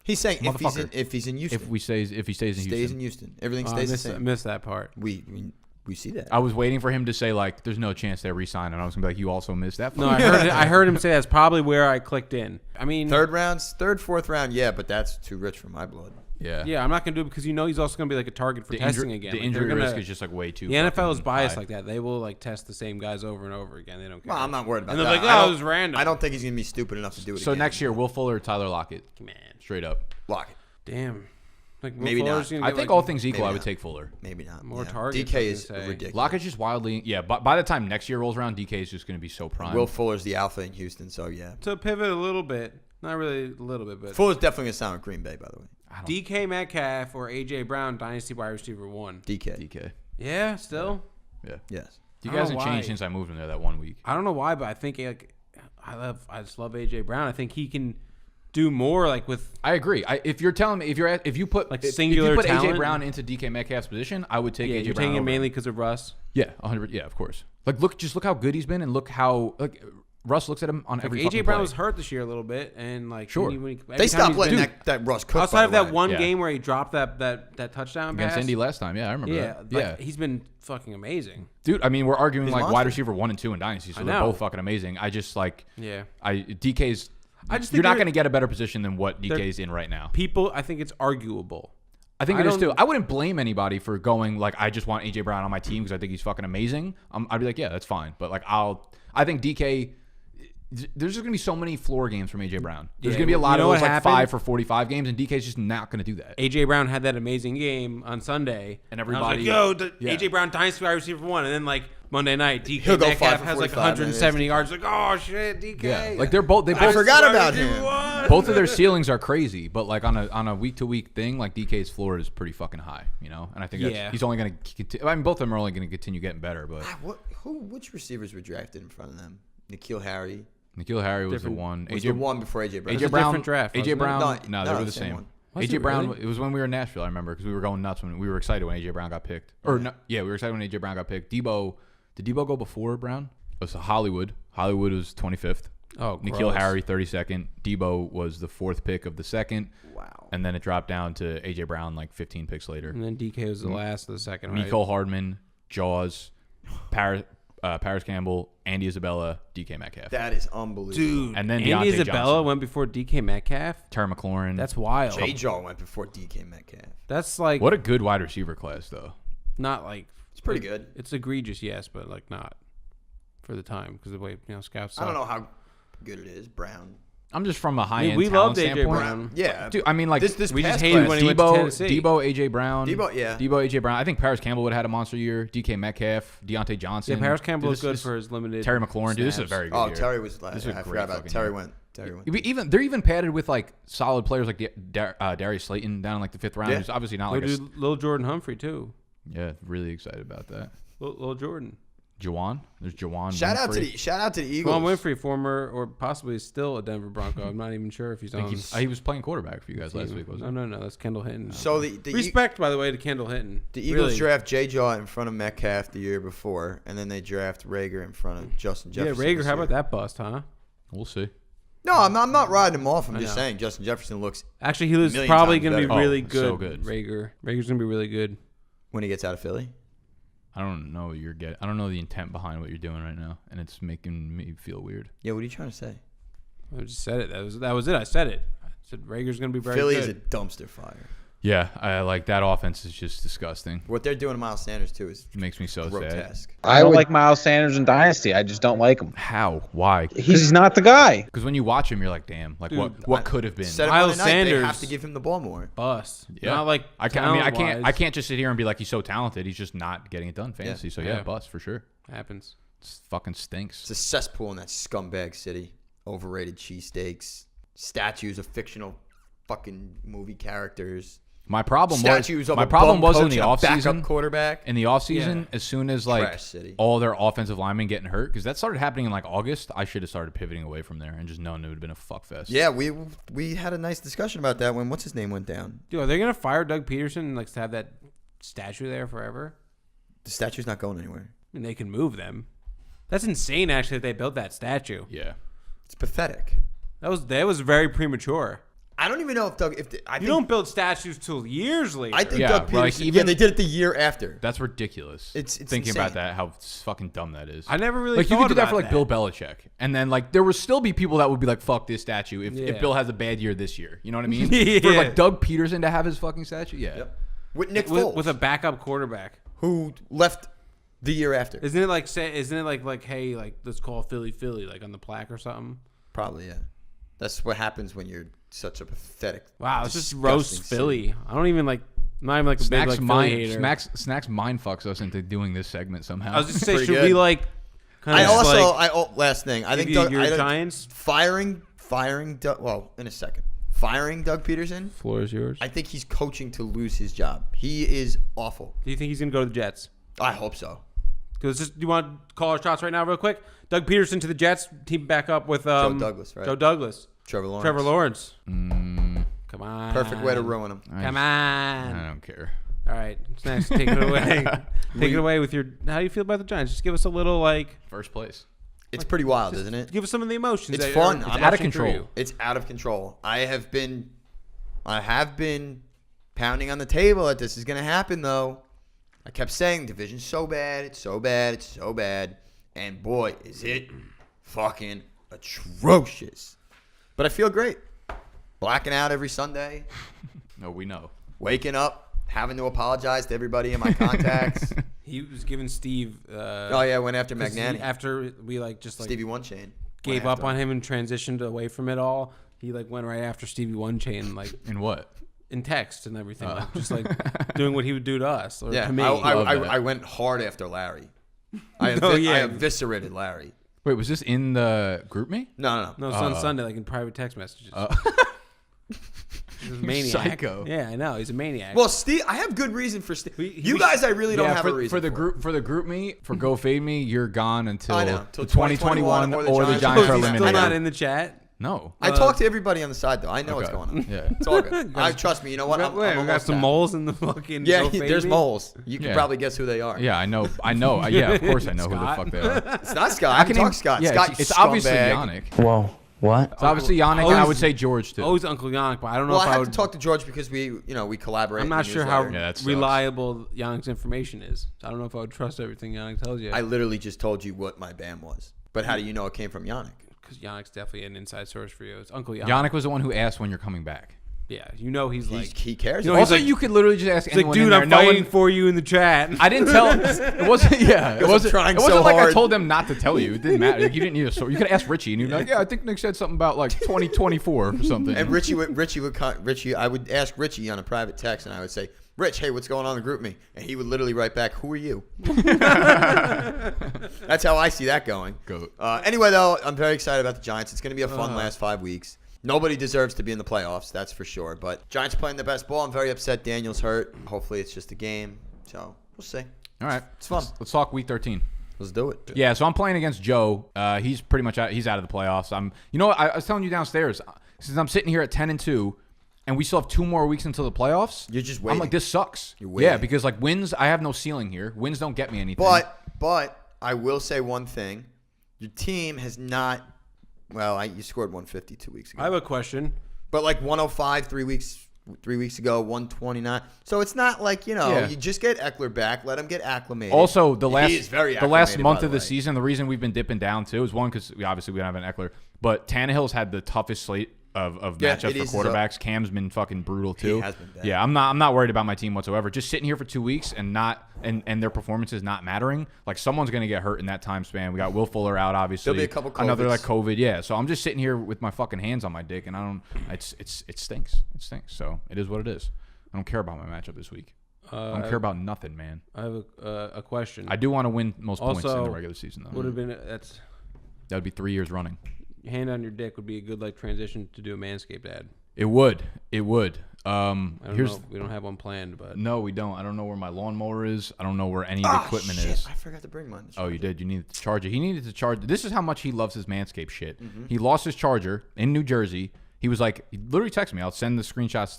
He's saying Motherfucker. if he's in Houston, If he stays in Houston. Houston, everything I stays the same. missed that part. We see that. I was waiting for him to say like, "There's no chance they re-sign," and I was gonna be like, "You also missed that." No, I heard him say that's probably where I clicked in. I mean, Third, 4th round, yeah, but that's too rich for my blood. Yeah. yeah, I'm not gonna do it because he's also gonna be like a target for testing again. The Like, injury they're gonna- risk is just like way too. The NFL is fucking biased high. like that. They will like test the same guys over and over again. They don't care. Well, I'm not worried about And they're that. like, I oh, don't- it was random. I don't think he's gonna be stupid enough to do it. So again. next year, Will Fuller, or Tyler Lockett, Man, straight up. Lock it. damn. Like Will Maybe Fuller's not. gonna I get, think like, all things equal, maybe I would not. take Fuller. Maybe not. More yeah. targets, DK I is was gonna say. ridiculous. Lockett's just wildly, yeah. But by the time next year rolls around, DK is just going to be so prime. Will Fuller's the alpha in Houston, so yeah. to pivot a little bit. Not really a little bit, but Fuller's definitely gonna sign with Green Bay, by the way. DK Metcalf or AJ Brown, Dynasty wide receiver 1. DK. Yeah, still. Yeah. Yes. DK I don't hasn't know changed why. since I moved him there that 1 week. I don't know why, but I think like I just love AJ Brown. I think he can do more like with I agree. If you're telling me if you put Like if singular you put talent? AJ Brown into DK Metcalf's position, I would take yeah, AJ you're Brown. taking him over mainly because of Russ. Yeah, 100. Yeah, of course. Like look how good he's been, and look how like Russ looks at him on Like every. AJ fucking Brown play. was hurt this year a little bit, and like Sure. every They time stopped he's letting been- that Russ cook. outside of by the that way. one Yeah. game where he dropped that touchdown against pass. Indy last time. Yeah, I remember Yeah, that. like, Yeah, he's been fucking amazing. dude. I mean, we're arguing He's like monster. wide receiver 1 and 2 in Dynasty, so I they're know. both fucking amazing. I just like Yeah, DK's. I just think you're not they're- going to get a better position than what DK's in right now. people. I think it's arguable. I think I it is don't- too. I wouldn't blame anybody for going like I just want AJ Brown on my team because I think he's fucking amazing. I'd be like, yeah, that's fine. But like I think DK. There's just gonna be so many floor games from AJ Brown. There's Yeah, gonna be a lot you of know those what like happened? 5 for 45 games, and DK's just not gonna do that. AJ Brown had that amazing game on Sunday, And I everybody- was like, yeah. AJ Brown Dynasty wide receiver 1, and then like Monday night, DK He'll go Metcalf 5 for has like 45, 170 yards. Like, oh shit, DK. Yeah, like they both I forgot about him. both of their ceilings are crazy, but like on a week to week thing, like DK's floor is pretty fucking high, you know. And I think Yeah. he's only gonna. I mean, both of them are only gonna continue getting better. But Which receivers were drafted in front of them? Nikhil Harry. Nikhil Harry was Different- the one. Was the one before AJ Brown. AJ a Brown. different draft, AJ wasn't it? Brown. No, No, they were the the same same. one. Was AJ it Brown. really? It was when we were in Nashville. I remember because we were going nuts when we were excited when AJ Brown got picked. Or no, yeah, we were excited when AJ Brown got picked. Debo. Did Debo go before Brown? It was Hollywood. Hollywood was 25th. Oh, Nikhil gross. Harry 32nd. Debo was the 4th pick of the 2nd. Wow. And then it dropped down to AJ Brown like 15 picks later. And then DK was the last of the second, right? Mecole Hardman, Jaws, Paris Campbell, Andy Isabella, DK Metcalf. That is unbelievable. Dude, And then Andy Deontay Isabella Johnson. went before DK Metcalf. Terry McLaurin. That's wild. J-Jaw went before DK Metcalf. That's like What a good wide receiver class, though. not like It's pretty good. It's egregious, yes, but like not for the time because the way scouts. I don't know how good it is. Brown. I'm just from a high-end we talent loved AJ standpoint. Brown. Yeah. Dude, I mean, like, This we just past hated class- when he went to Tennessee. Debo, AJ Brown. Debo, yeah. Debo, AJ Brown. I think Paris Campbell would have had a monster year. DK Metcalf, Deontay Johnson. Yeah, Paris Campbell Dude, was good this- for his limited. Terry McLaurin. Dude, this is a snaps. very good Oh, year. Terry was last. This is a I great forgot about fucking Terry year. went. Terry went. They're even padded with like solid players like Darius Slayton down in like the 5th round. Yeah. Who's obviously not Look, like dude, Lil Jordan Humphrey too. yeah, really excited about that. Lil Jordan. Juwan. There's Juwan. Shout out to the Eagles. Juwan Winfrey, former or possibly still a Denver Bronco. I'm not even sure if he's on. He was playing quarterback for you guys last week, wasn't he? No. That's Kendall Hinton. So the respect, by the way, to Kendall Hinton. The Eagles draft J-Jaw in front of Metcalf the year before, and then they draft Rager in front of Justin Jefferson. Yeah, Rager. How about that bust, huh? We'll see. No, I'm not riding him off. I'm just saying Justin Jefferson looks. Actually, he was probably going to be really good. So good. Rager's going to be really good when he gets out of Philly. I don't know what you're getting. I don't know the intent behind what you're doing right now, and it's making me feel weird. Yeah, what are you trying to say? I just said it. That was it. I said it. I said Rager's going to be very Philly good. is a dumpster fire. Yeah, I like that offense is just disgusting. What they're doing to Miles Sanders too is makes me so grotesque. sad. I don't like Miles Sanders in Dynasty. I just don't like him. How? Why? He's not the guy. Because when you watch him, you're like, damn, like what could have been? Miles Sanders, they have to give him the ball more. Bust. Yeah. Not like I can't just sit here and be like he's so talented. He's just not getting it done fantasy. Yeah. So yeah, bust for sure. Happens. It fucking stinks. It's a cesspool in that scumbag city. Overrated cheesesteaks, statues of fictional fucking movie characters. My problem was in the offseason. offseason. Quarterback. In the offseason, as soon as like Trash city. all their offensive linemen getting hurt, because that started happening in like August, I should have started pivoting away from there and just known it would have been a fuck fest. Yeah, we had a nice discussion about that when what's his name went down. Dude, are they gonna fire Doug Peterson and like to have that statue there forever? The statue's not going anywhere. I mean, they can move them. That's insane, actually, that they built that statue. Yeah, it's pathetic. That was very premature. I don't even know if Doug. You don't build statues till years later. I think Doug Peterson. They did it the year after. That's ridiculous. It's thinking insane. about that, how fucking dumb that is. I never really like thought you could do that about for like Bill Belichick, and then like there would still be people that would be like, "Fuck this statue." If Bill has a bad year this year, you know what I mean? For like Doug Peterson to have his fucking statue, yeah. Yep. With Nick Foles, with a backup quarterback who left the year after. Isn't it like hey, like let's call Philly like on the plaque or something? Probably, yeah. That's what happens when you're such a pathetic. Wow, it's just roast Philly. I don't even like. Not even like a big like Philly hater. Snacks mind fucks us into doing this segment somehow. I was just saying, should we like? Last thing. I think Giants firing Doug. Well, in a second, firing Doug Peterson. Floor is yours. I think he's coaching to lose his job. He is awful. Do you think he's gonna go to the Jets? I hope so. Because do you want to call our shots right now, real quick? Doug Peterson to the Jets. Team back up with Joe Douglas, right? Joe Douglas. Trevor Lawrence. Mm. Come on. Perfect way to ruin him. Come on. I don't care. All right. Snacks, take it away. Take it away with your. How do you feel about the Giants? Just give us a little like. First place. It's pretty wild, isn't it? Give us some of the emotions. It's fun. It's out of control. It's out of control. I have been pounding on the table that this is going to happen, though. I kept saying division's so bad, it's so bad, it's so bad, and boy, is it fucking atrocious. But I feel great. Blacking out every Sunday. No, we know. Waking up, having to apologize to everybody in my contacts. He was giving Steve. Went after Magnani. After we Stevie One Chain gave up on him and transitioned away from it all. He went right after Stevie One Chain in what? In text and everything, just doing what he would do to us or to me. I went hard after Larry. I eviscerated Larry. Wait, was this in the group me? No. No, it's on Sunday, like in private text messages. He's a maniac. Psycho. Yeah, I know. He's a maniac. Well, Steve, I have good reason for Steve. You guys, I really don't have a reason for the group. For the group me, for Go Fade Me, you're gone until 2021 or the Giants are eliminated. Still not in the chat. No. I talk to everybody on the side, though. I know what's going on. Yeah. It's all good. Trust me. You know what? We got some moles in the fucking. Yeah, there's moles. You can probably guess who they are. Yeah, I know. Yeah, of course I know who the fuck they are. It's not Scott. I can talk Scott. Yeah, Scott, it's obviously Yannick. Whoa. What? It's obviously Yannick, and I would say George, too. Always Uncle Yannick, but I don't know if I I would... have to talk to George because we collaborate. I'm not sure how reliable sucks. Yannick's information is. I don't know if I would trust everything Yannick tells you. I literally just told you what my BAM was. But how do you know it came from Yannick? Because Yannick's definitely an inside source for you. It's Uncle Yannick. Yannick was the one who asked when you're coming back. Yeah, he cares. Also, you could literally just ask anyone. Dude, I'm fighting for you in the chat. I didn't tell. It wasn't. Yeah, it wasn't. Trying it wasn't so like hard. I told them not to tell you. It didn't matter. Like, you didn't need a source. You could ask Richie, and you'd be like, "Yeah, I think Nick said something about like 2024 or something." And Richie, I would ask Richie on a private text, and I would say, "Rich, hey, what's going on in the group me?" And he would literally write back, "Who are you?" That's how I see that going. Goat. Anyway, though, I'm very excited about the Giants. It's going to be a fun last 5 weeks. Nobody deserves to be in the playoffs, that's for sure. But Giants playing the best ball. I'm very upset Daniel's hurt. Hopefully it's just a game. So we'll see. All right. It's fun. Let's talk week 13. Let's do it. Yeah, so I'm playing against Joe. He's pretty much out. He's out of the playoffs. You know what? I was telling you downstairs, since I'm sitting here at 10-2, and we still have 2 more weeks until the playoffs. You're just waiting. I'm like, this sucks. You're waiting. Yeah, because like wins, I have no ceiling here. Wins don't get me anything. But I will say one thing: your team has not. Well, you scored 150 2 weeks ago. I have a question. But like 105 3 weeks ago, 129. So it's not like, you just get Eckler back, let him get acclimated. Also, the He is very last acclimated, month by of the the way. season, the reason we've been dipping down too is one because we don't have an Eckler, but Tannehill's had the toughest slate of Yeah, matchups it for is quarterbacks. Cam's been fucking brutal too. He has been bad. Yeah, I'm not worried about my team whatsoever. Just sitting here for 2 weeks and their performances not mattering. Like someone's gonna get hurt in that time span. We got Will Fuller out, obviously. There'll be a couple another COVIDs. like COVID. Yeah, so I'm just sitting here with my fucking hands on my dick, and it stinks. It stinks. So it is what it is. I don't care about my matchup this week. I don't care about nothing, man. I have a question. I do want to win most points in Also, the regular season, though. Would have been That would be 3 years running. hand on your dick would be a good like transition to do a Manscaped ad. It would. I don't know. We don't have one planned, but No, we don't. I don't know where my lawnmower is. I don't know where any of the equipment is. I forgot to bring mine. Oh, you did. You needed to charge it. He needed to charge. This is how much he loves his Manscaped shit. Mm-hmm. He lost his charger in New Jersey. He was like, he literally texted me. I'll send the screenshots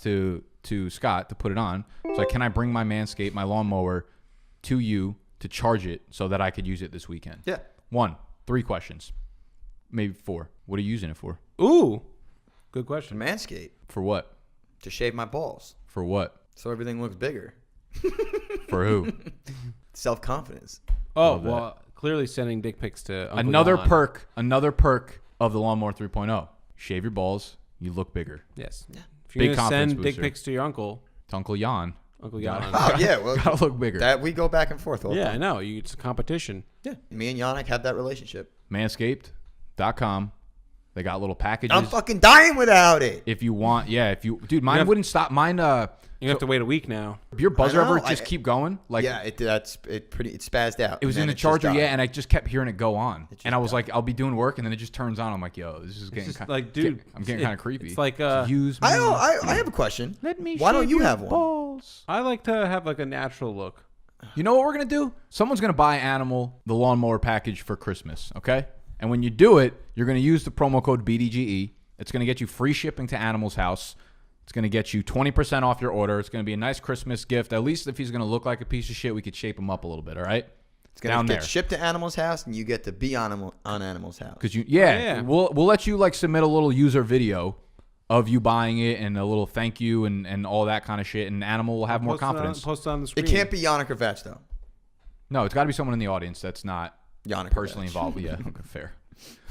to Scott to put it on. So like, can I bring my Manscaped, my lawnmower, to you to charge it so that I could use it this weekend? Yeah. 3 questions, maybe 4. What are you using it for? ooh, good question. Manscaped For what? to shave my balls For what? so everything looks bigger. For who? Self-confidence. Oh Love that. well, clearly sending dick pics to Uncle Another Jan. perk of the Lawnmower 3.0. Shave your balls, you look bigger. Yes. Yeah. If you're Big gonna confidence send dick booster. pics to your uncle, To Uncle Jan. Uncle Jan. Oh, yeah. Well, Gotta look bigger. that we go back and forth all the Yeah, I time. know. It's a competition. Yeah. Me and Yannick have that relationship. Manscaped.com. They got little packages. I'm fucking dying without it. If you want, dude, mine have- wouldn't stop. Mine, You have to wait a week now. your buzzer I know, ever just keep going? Like, Yeah, it spazzed out. it was and in then the it just charger, died. yeah, and I just kept hearing it go on. just And I was died. like, I'll be doing work, and then it just turns on. I'm like, yo, this is getting just kind like, dude, I'm getting kind of creepy. it's like, use me. I have a question. Let me Why don't shave you your have one? balls. I like to have like a natural look. You know what we're gonna do? Someone's gonna buy Animal the lawnmower package for Christmas, okay? And when you do it, you're gonna use the promo code BDGE. It's gonna get you free shipping to Animal's house. It's gonna get you 20% off your order. It's gonna be a nice Christmas gift. At least if he's gonna look like a piece of shit, we could shape him up a little bit. All right? It's gonna Down get there. shipped to Animal's house, and you get to be on Animal's house. Because Yeah. we'll let you like submit a little user video of you buying it and a little thank you and all that kind of shit. And Animal will have more confidence. Post it on the screen. It can't be Yannick or Vetch, though. No, it's got to be someone in the audience that's not Yannick personally Kovacs. involved. Yeah, okay, fair.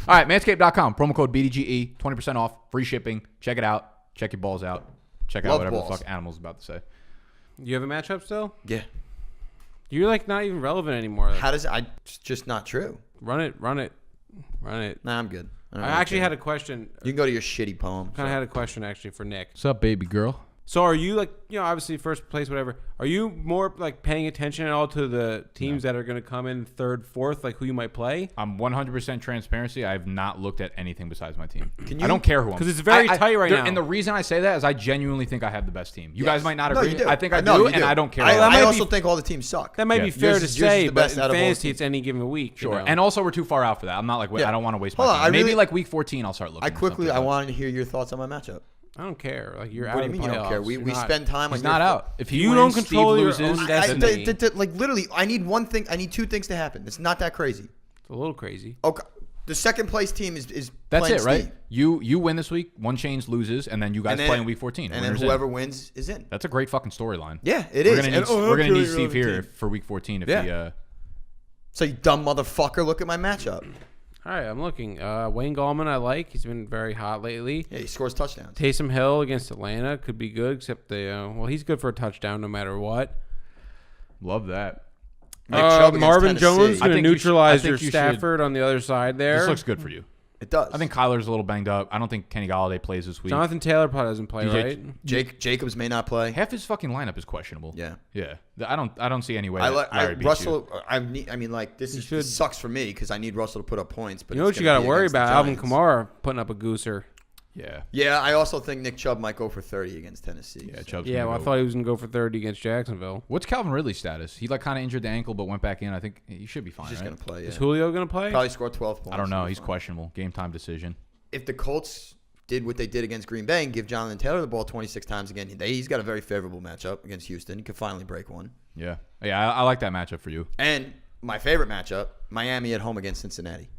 All right, manscaped.com, promo code BDGE, 20% off, free shipping. Check it out. Check your balls out. Check out Love whatever balls. the fuck Animal's about to say. You have a matchup still? Yeah. You're like not even relevant anymore. How does it? It's just not true. Run it. Nah, I'm good. I actually had a question. You can go to your shitty poem. Kind of had a question actually for Nick. What's up, baby girl? So are you like, obviously first place, whatever. Are you more like paying attention at all to the teams that are going to come in third, fourth, like who you might play? I'm 100% transparency. I have not looked at anything besides my team. you- I don't care who I'm. 'Cause it's very tight right now. And the reason I say that is I genuinely think I have the best team. You guys might not No, agree. you do. I think I No, do, you and I don't care. I might also be- think all the teams suck. That might Yeah. be fair Yours to is the say, but best in out of all fantasy, teams. it's any given week. Sure. You know? And also, we're too far out for that. I'm not like, Yeah. I don't want to waste Hold my on, time. I Maybe really- like week 14, I'll start looking. I or something, but- wanted to hear your thoughts on my matchup. I don't care. Like you're What out do you of mean the you don't care? playoffs. We You're not- spend time He's on not your out. If he You wins, don't Steve control your loses. own destiny. like literally, I need one thing. I need two things to happen. It's not that crazy. It's a little crazy. Okay, the second place team is That's playing it, right? Steve. You win this week. One chains loses, and then you guys And then- play in week 14. and then Winner's whoever in. wins is in. That's a great fucking storyline. Yeah, it We're is. gonna And- need, oh, we're gonna okay, need you're Steve on the here team. for week 14 if Yeah. he. So you dumb motherfucker, look at my matchup. All right, I'm looking. Wayne Gallman, I like. He's been very hot lately. Yeah, he scores touchdowns. Taysom Hill against Atlanta could be good, except he's good for a touchdown no matter what. Love that. Nick Chubb against Marvin Tennessee. Jones I going to think you should- neutralize I your think you Stafford on the other side there. This looks good for you. It does. I think Kyler's a little banged up. I don't think Kenny Galladay plays this week. Jonathan Taylor probably doesn't play, DJ right? Jacobs may not play. Half his fucking lineup is questionable. Yeah. Yeah. I don't see any way. I that like Larry beats Russell. you. I mean, like this should- sucks for me because I need Russell to put up points. But You know what you got to worry about? Alvin Kamara putting up a gooser. Yeah. Yeah, I also think Nick Chubb might go for 30 against Tennessee. Yeah, so. Chubb's Yeah, gonna well, I go. thought he was gonna go for 30 against Jacksonville. What's Calvin Ridley's status? He like kind of injured the ankle, but went back in. I think he should be fine. He's just right? going to play. Is Yeah. Julio gonna play? Probably score 12 points. I don't know. He'll be He's fine. questionable. Game time decision. If the Colts did what they did against Green Bay and give Jonathan Taylor the ball 26 times again, he's got a very favorable matchup against Houston. He could finally break one. Yeah. Yeah, I like that matchup for you. And my favorite matchup, Miami at home against Cincinnati.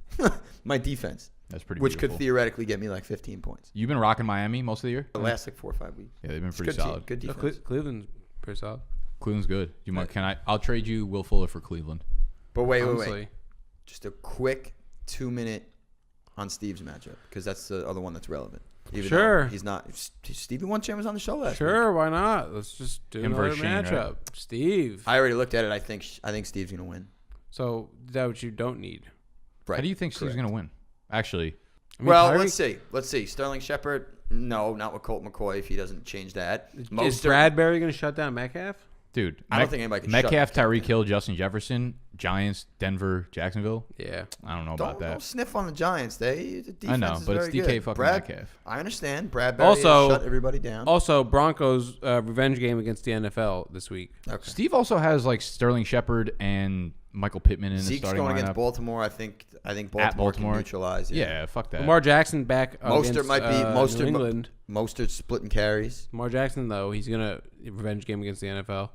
My defense. That's pretty Which beautiful. could theoretically get me like 15 points. You've been rocking Miami most of the year? The last like 4 or 5 weeks. Yeah, they've been It's pretty good team, solid. good No, defense. Cleveland's pretty solid. Cleveland's good. I'll trade you Will Fuller for Cleveland. But wait. Honestly. Just a quick 2-minute on Steve's matchup because that's the other one that's relevant. Even Sure. though he's not. Stevie One was on the show last week. Sure, why not? Let's just do Him another versus Shane, matchup. right? Steve. I already looked at it. I think Steve's gonna win. So is that what you don't need? Right. How do you think Steve's Correct. going to win? Actually, I mean, Well, Tyreek- let's see. Sterling Shepard, no, not with Colt McCoy if he doesn't change that. Is Bradbury going to shut down Metcalf? dude, I don't think anybody can shut Metcalf, Metcalf Tyreek down. Hill, Justin Jefferson, Giants, Denver, Jacksonville. Yeah. I don't know about Don't that. sniff on the Giants. The defense I know, is but it's very DK good. fucking Metcalf. I understand. Bradbury Also- shut everybody down. Also, Broncos revenge game against the NFL this week. Okay. Steve also has like Sterling Shepard and Michael Pittman in the Zeke's starting going lineup. against Baltimore. I think Baltimore can neutralize. Yeah, fuck that. Lamar Jackson back Mostert against might be New England. Mostert splitting carries. Lamar Jackson, though, he's going to revenge game against the NFL.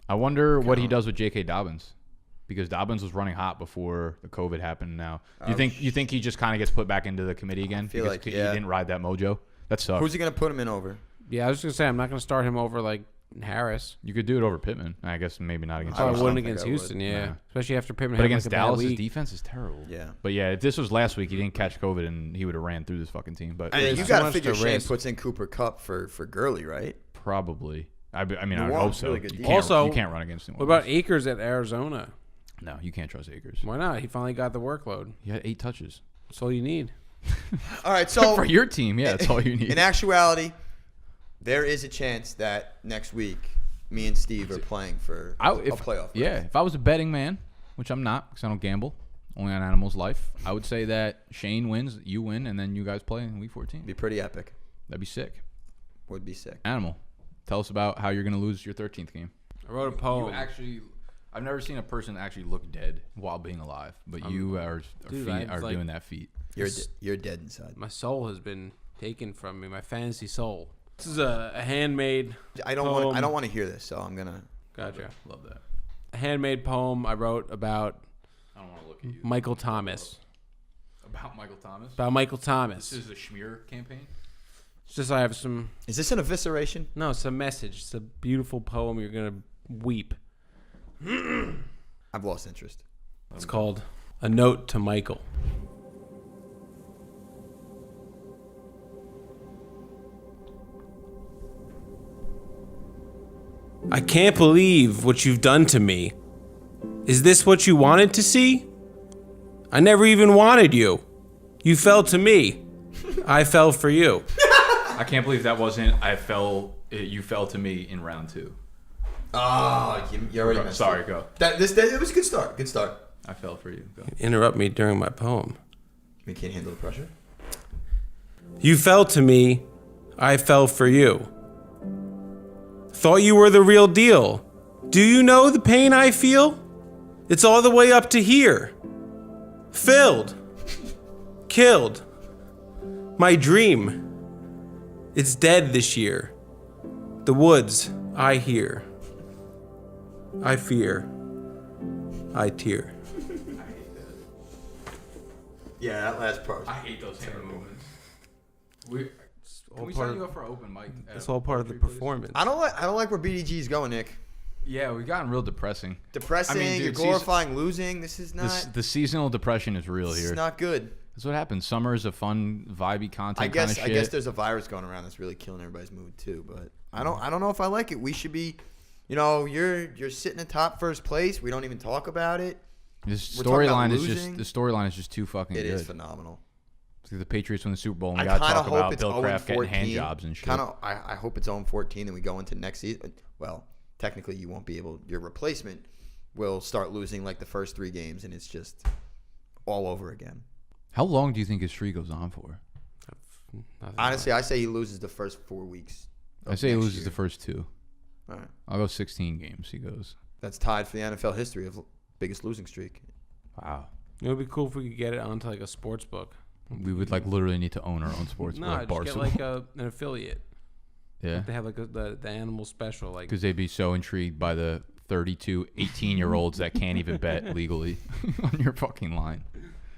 I wonder what he does with J.K. Dobbins, because Dobbins was running hot before the COVID happened. Now, you think he just kind of gets put back into the committee again feel because like, he yeah. didn't ride that mojo? That sucks. Who's he going to put him in over? Yeah, I was just going to say, I'm not going to start him over, like, Harris. You could do it over Pittman. I guess maybe not against. I I don't wouldn't think against I would. Houston, yeah. Nah. Especially after Pittman But had against like a bad Dallas, his week. defense is terrible. Yeah. But yeah, if this was last week, he didn't catch COVID and he would have ran through this fucking team. But I mean, you There's got so to much figure to Shane risk. puts in Cooper Kupp for Gurley, right? probably. I mean, New I would hope Orleans so. really good You defense. can't, Also, you can't run against him. What about Akers at Arizona? No, you can't trust Akers. Why not? He finally got the workload. He had 8 touches. That's all you need. All right, so For your team, yeah, that's all you need. in actuality, there is a chance that next week me and Steve are playing for a playoff. Yeah, if I was a betting man, which I'm not because I don't gamble, only on Animal's life, I would say that Shane wins, you win, and then you guys play in Week 14. Be pretty epic. That'd be sick. Would be sick. Animal, tell us about how you're going to lose your 13th game. I wrote a poem. I've never seen a person actually look dead while being alive, but you are doing that feat. You're dead inside. My soul has been taken from me. My fantasy soul. This is a handmade. I don't want to hear this, so I'm gonna. Gotcha. Love that. A handmade poem I wrote about I don't want to look at you. Michael Thomas. About Michael Thomas? About Michael Thomas. This is the Schmear campaign? It's just I have some. Is this an evisceration? No, it's a message. It's a beautiful poem. You're gonna weep. I've lost interest. It's called A Note to Michael. I can't believe what you've done to me. Is this what you wanted to see? I never even wanted you. You fell to me. I fell for you. I can't believe that wasn't you fell to me in round 2. Oh, you already messed Sorry, up. go. It was a good start. Good start. I fell for you. Go. Interrupt me during my poem. We can't handle the pressure. You fell to me. I fell for you. Thought you were the real deal. Do you know the pain I feel? It's all the way up to here. Filled. Killed. My dream. It's dead this year. The woods, I hear. I fear. I tear. Yeah, that last part. I hate those hand movements. Can we part sign of- you up for open mic? It's all part of the performance. I don't like where BDG's going, Nick. Yeah, we've gotten real depressing. Depressing. I mean, dude, you're glorifying losing. This is not. The seasonal depression is real This here. is not good. That's what happens. Summer is a fun, vibey content I guess kind of shit. there's a virus going around that's really killing everybody's mood too. But I don't know if I like it. We should be, you're sitting in top first place. We don't even talk about it. This We're talking about storyline is just too fucking It good. is phenomenal. It's like the Patriots win the Super Bowl and we I got to kind of talk hope about it's Bill Kraft getting 0-14. hand jobs and shit. I hope it's 0-14 and we go into next season. Well, technically you won't be able. Your replacement will start losing like the first 3 games, and it's just all over again. How long do you think his streak goes on for? nothing. Honestly, I say he loses the first 4 weeks. I say he loses the first 2. All right. I'll go 16 games. He goes. That's tied for the NFL history of biggest losing streak. Wow. It would be cool if we could get it onto like a sports book. We would like literally need to own our own sports No, like just get like an affiliate. Yeah. They have like the animal special, like Because they'd be so intrigued by the 32 18-year-olds that can't even bet legally on your fucking line.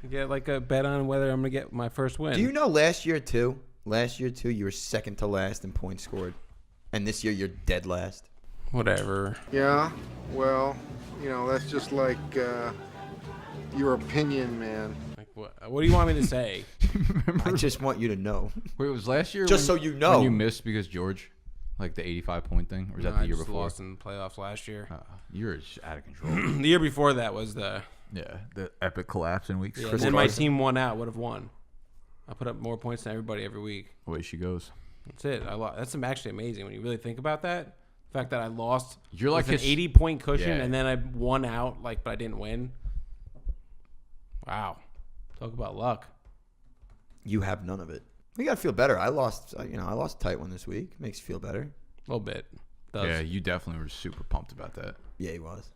get like a bet on whether I'm gonna get my first win. Do you know last year too, you were second to last in points scored. And this year you're dead last. Whatever. Yeah, well, that's just like your opinion, man. Like what do you want me to say? I just want you to know. Wait, it was last year? Just so you know. When you missed because George, like the 85-point thing? Or was that the year before? I lost in the playoffs last year. You're just out of control. The year before that was the epic collapse in weeks. Yeah, and then my team won out, would have won. I put up more points than everybody every week. Away she goes. That's it. I lost. That's actually amazing when you really think about that. The fact that I lost You're like with an 80-point cushion, yeah. and then I won out, but I didn't win. Wow. Talk about luck. You have none of it. You gotta feel better. I lost a tight one this week. Makes you feel better. A little bit. Does. Yeah, you definitely were super pumped about that. Yeah, he was.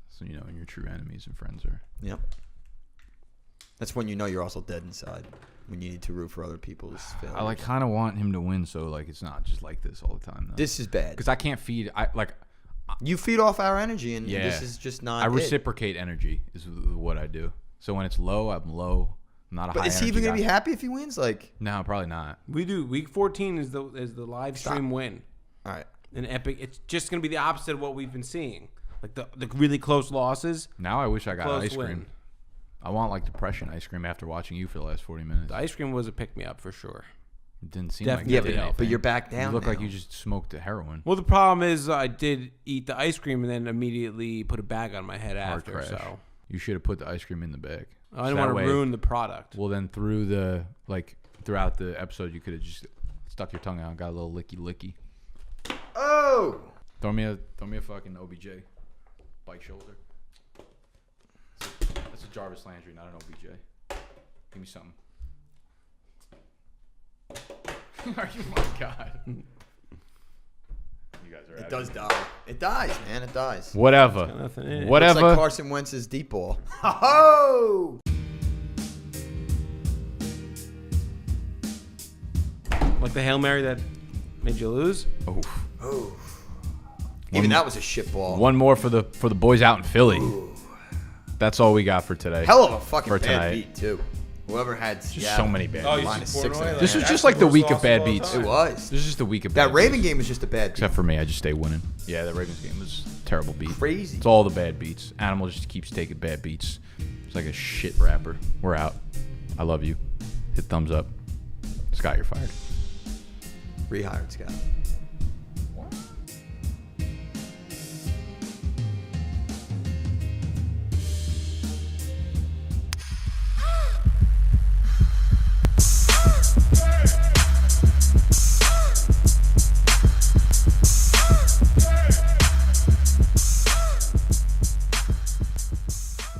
So and your true enemies and friends are. Yep. That's when you know you're also dead inside. When you need to root for other people's failures. I kind of want him to win, so it's not just like this all the time. Though. This is bad because I can't feed. You feed off our energy, and this is just not. I reciprocate energy is what I do. So when it's low, I'm low. I'm not a high. But is he even gonna be happy if he wins? No, probably not. We do. Week 14 is the live stream win. All right. An epic. It's just gonna be the opposite of what we've been seeing. Like the really close losses. Now I wish I got ice cream. Win. I want depression ice cream after watching you for the last 40 minutes. The ice cream was a pick me up for sure. It didn't seem Definitely like it. Yeah, but you're back down. You look now. like you just smoked the heroin. Well, the problem is I did eat the ice cream and then immediately put a bag on my head Hard after. crash. So You should have put the ice cream in the bag. I didn't want to ruin the product. Well, then throughout the episode, you could have just stuck your tongue out and got a little licky. Oh! Throw me a fucking OBJ. Bike shoulder. That's a Jarvis Landry, not an OBJ. Give me something. Are you my god? You guys are. It does die. It dies, man. It dies. Whatever. Whatever. It's like Carson Wentz's deep ball. Ho! Like the Hail Mary that made you lose? Oh. Even that was a shit ball. One more for the boys out in Philly. Ooh. That's all we got for today. Hell of a fucking bad beat too. Whoever had just so many bad beats. -6. This was just like the week of bad beats. It was. This is just the week of bad beats. That Raven beats. game was just a bad beat. Except for me, I just stay winning. Yeah, that Ravens game was a terrible beat. Crazy. It's all the bad beats. Animal just keeps taking bad beats. It's like a shit rapper. We're out. I love you. Hit thumbs up. Scott, you're fired. Rehired Scott.